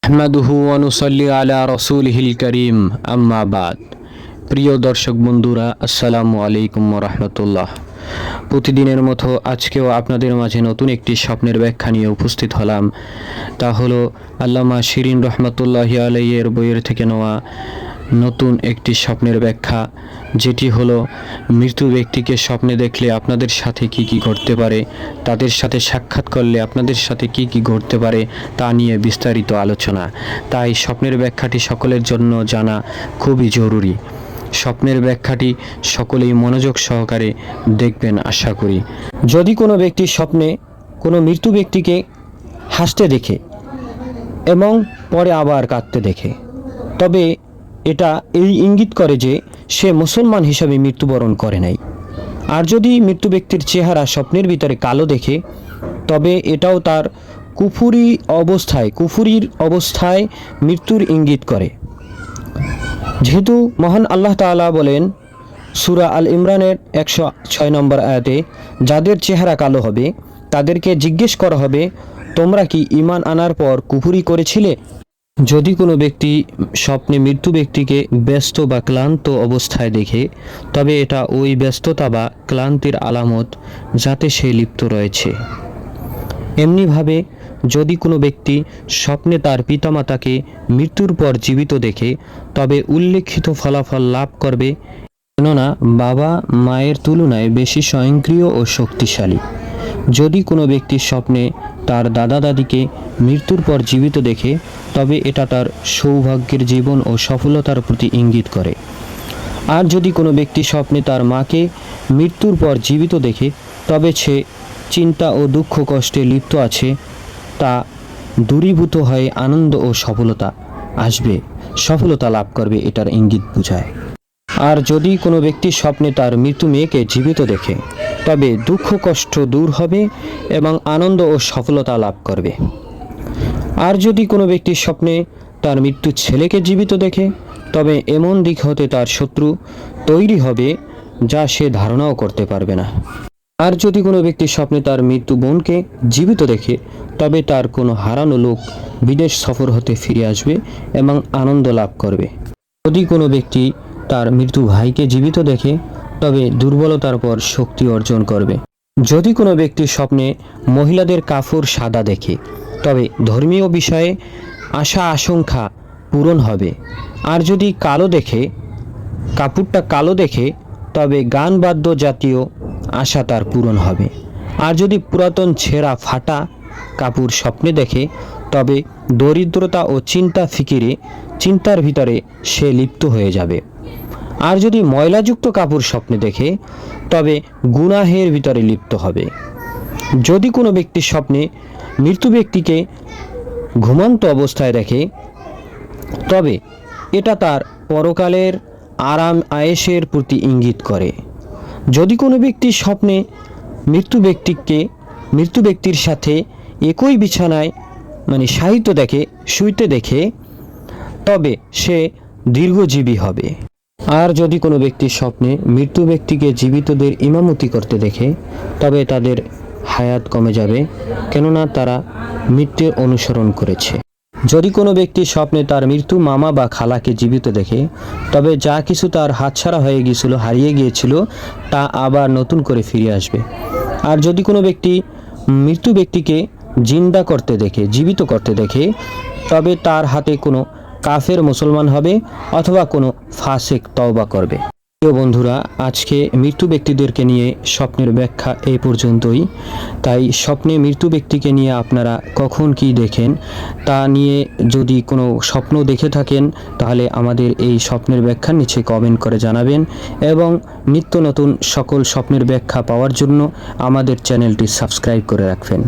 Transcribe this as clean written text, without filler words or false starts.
আহমাদুহু ওয়া নুসাল্লি আলা রাসূলিহিল কারীম, আম্মা বাদ। প্রিয় দর্শক বন্ধুরা, আসসালামু আলাইকুম ওয়া রাহমাতুল্লাহ। প্রতিদিনের মতো আজকেও আপনাদের মাঝে নতুন একটি স্বপ্নের ব্যাখ্যা নিয়ে উপস্থিত হলাম। তা হলো আল্লামা শিরিন রহমাতুল্লাহি আলাইহির বইয়ের থেকে নেওয়া নতুন একটি স্বপ্নের ব্যাখ্যা, যেটি হলো মৃত্যু ব্যক্তিকে স্বপ্নে দেখলে আপনাদের সাথে কি কি ঘটতে পারে, তাদের সাথে সাক্ষাৎ করলে আপনাদের সাথে কি কি ঘটতে পারে তা নিয়ে বিস্তারিত আলোচনা। তাই স্বপ্নের ব্যাখ্যাটি সকলের জন্য জানা খুবই জরুরি। স্বপ্নের ব্যাখ্যাটি সকলেই মনোযোগ সহকারে দেখবেন আশা করি। যদি কোনো ব্যক্তি স্বপ্নে কোনো মৃত্যু ব্যক্তিকে হাসতে দেখে এবং পরে আবার কাঁদতে দেখে, তবে এটা এই ইঙ্গিত করে যে সে মুসলমান হিসাবে মৃত্যুবরণ করে নাই। আর যদি মৃত্যু ব্যক্তির চেহারা স্বপ্নের ভিতরে কালো দেখে, তবে এটাও তার কুফুরির অবস্থায় মৃত্যুর ইঙ্গিত করে। যেহেতু মহান আল্লাহ তাআলা বলেন সূরা আল ইমরানের 106 নম্বর আয়াতে, যাদের চেহারা কালো হবে তাদেরকে জিজ্ঞেস করা হবে, তোমরা কি ঈমান আনার পর কুফরি করেছিলে? যদি কোনো ব্যক্তি স্বপ্নে মৃত্যু ব্যক্তিকে ব্যস্ত বা ক্লান্ত অবস্থায় দেখে, তবে এটা ওই ব্যস্ততা বা ক্লান্তির আলামত যাতে সে লিপ্ত রয়েছে। এমনিভাবে যদি কোনো ব্যক্তি স্বপ্নে তার পিতামাতাকে মৃত্যুর পর জীবিত দেখে, তবে উল্লেখিত ফলাফল লাভ করবে, কেননা বাবা মায়ের তুলনায় বেশি স্বয়ংক্রিয় ও শক্তিশালী। যদি কোনো ব্যক্তি স্বপ্নে তার দাদা দাদিকে মৃত্যুর পর জীবিত দেখে, তবে এটা তার সৌভাগ্যের জীবন ও সফলতার প্রতি ইঙ্গিত করে। আর যদি কোনো ব্যক্তি স্বপ্নে তার মাকে মৃত্যুর পর জীবিত দেখে, তবে সে চিন্তা ও দুঃখ কষ্টে লিপ্ত আছে, তা দূরীভূত হয়ে আনন্দ ও সফলতা লাভ করবে, এটার ইঙ্গিত বোঝায়। আর যদি কোনো ব্যক্তি স্বপ্নে তার মৃত্যু মেয়েকে জীবিত দেখে, তবে দুঃখ কষ্ট দূর হবে এবং আনন্দ ও সফলতা লাভ করবে। আর যদি কোনো ব্যক্তি স্বপ্নে তার মৃত্যু ছেলেকে জীবিত দেখে, তবে এমন দিক হতে তার শত্রু তৈরি হবে যা সে ধারণাও করতে পারবে না। আর যদি কোনো ব্যক্তি স্বপ্নে তার মৃত্যু বোনকে জীবিত দেখে, তবে তার কোনো হারানো লোক বিদেশ সফর হতে ফিরে আসবে এবং আনন্দ লাভ করবে। যদি কোনো ব্যক্তি তার মৃত্যু ভাইকে জীবিত দেখে, তবে দুর্বলতার পর শক্তি অর্জন করবে। যদি কোনো ব্যক্তি স্বপ্নে মহিলাদের কাপড় সাদা দেখে, তবে ধর্মীয় বিষয়ে আশা আশঙ্কা পূরণ হবে। আর যদি কাপড়টা কালো দেখে, তবে গান বাদ্য জাতীয় আশা তার পূরণ হবে। আর যদি পুরাতন ছেঁড়া ফাটা কাপড় স্বপ্নে দেখে, তবে দরিদ্রতা ও চিন্তার ভিতরে সে লিপ্ত হয়ে যাবে। আর যদি ময়লাযুক্ত কাপড় স্বপ্নে দেখে, তবে গুনাহের ভিতরে লিপ্ত হবে। যদি কোনো ব্যক্তি স্বপ্নে মৃত্যু ব্যক্তিকে ঘুমন্ত অবস্থায় দেখে, তবে এটা তার পরকালের আরাম আয়েশের প্রতি ইঙ্গিত করে। যদি কোনো ব্যক্তি স্বপ্নে মৃত্যু ব্যক্তির সাথে একই বিছানায় শুইতে দেখে, তবে সে দীর্ঘজীবী হবে। আর যদি কোনো ব্যক্তি স্বপ্নে মৃত্যু ব্যক্তিকে জীবিতদের ইমামতি করতে দেখে, তবে তাদের হায়াত কমে যাবে, কেননা তারা মৃত্যুর অনুসরণ করেছে। যদি কোনো ব্যক্তি স্বপ্নে তার মৃত্যু মামা বা খালাকে জীবিত দেখে, তবে যা কিছু তার হাতছাড়া হারিয়ে গিয়েছিল, তা আবার নতুন করে ফিরে আসবে। আর যদি কোনো ব্যক্তি মৃত্যু ব্যক্তিকে জীবিত করতে দেখে, তবে তার হাতে কোনো কাফের মুসলমান হবে অথবা কোনো ফাসিক তওবা করবে। প্রিয় বন্ধুরা, আজকে মৃত্যু ব্যক্তিদেরকে নিয়ে স্বপ্নের ব্যাখ্যা এই পর্যন্তই। তাই স্বপ্নে মৃত্যু ব্যক্তিকে নিয়ে আপনারা কখন কি দেখেন তা নিয়ে যদি কোনো স্বপ্ন দেখে থাকেন, তাহলে আমাদের এই স্বপ্নের ব্যাখ্যার নিচে কমেন্ট করে জানাবেন এবং নিত্য নতুন সকল স্বপ্নের ব্যাখ্যা পাওয়ার জন্য আমাদের চ্যানেলটি সাবস্ক্রাইব করে রাখবেন।